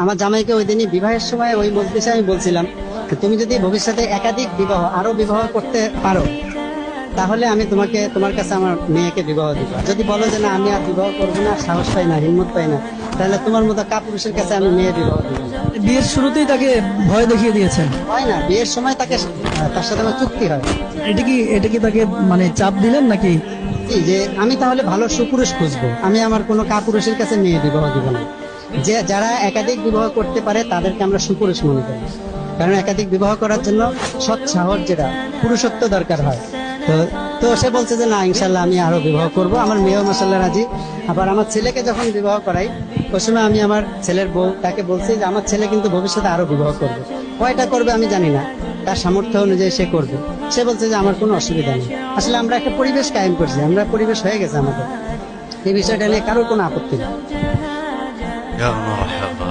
আমার জামাইকে ওই দিনই বিবাহের সময় ওই মজলিসে আমি বলছিলাম, তুমি যদি ভবিষ্যতে একাধিক বিবাহ আরো বিবাহ করতে পারো, তাহলে আমি তোমার কাছে আমার মেয়েকে বিবাহ দিব। যদি বলো যে না আমি আর বিবাহ করবো না, সাহস পাই না, হিম্মত পাই না, তাহলে তোমার মতো কাপুরুষের কাছে আমি মেয়ে বিবাহ দিব না। বিয়ের শুরুতেই তাকে ভয় দেখিয়ে দিয়েছেন। হয় না, বিয়ের সময় তার সাথে আমার চুক্তি হয় এটা কি তাকে মানে চাপ দিলেন নাকি? কি যে আমি তাহলে ভালো সুপুরুষ খুঁজবো, আমি আমার কোনো কাপুরুষের কাছে মেয়ে বিবাহ দিব না। যে যারা একাধিক বিবাহ করতে পারে তাদেরকে আমরা সুপুরুষ মনে করি, কারণ একাধিক বিবাহ করার জন্য সৎ সাহস, যেটা পুরুষত্ব দরকার হয়। তো সে বলছে যে না ইনশাল্লাহ আমি আরো বিবাহ করব, আমার মেয়েও মাসাল্লাহ রাজি। আবার আমার ছেলেকে যখন বিবাহ করাই, ওই সময় আমি আমার ছেলের বউ তাকে বলছি যে আমার ছেলে কিন্তু ভবিষ্যতে আরো বিবাহ করবে, কয়টা করবে আমি জানি না, তার সামর্থ্য অনুযায়ী সে করবে। সে বলছে যে আমার কোনো অসুবিধা নেই। আসলে আমরা একটা পরিবেশ কায়েম করছি, আমরা পরিবেশ হয়ে গেছে আমাদের, এই বিষয়টা নিয়ে কারোর কোনো আপত্তি নেই। يا مرحبا.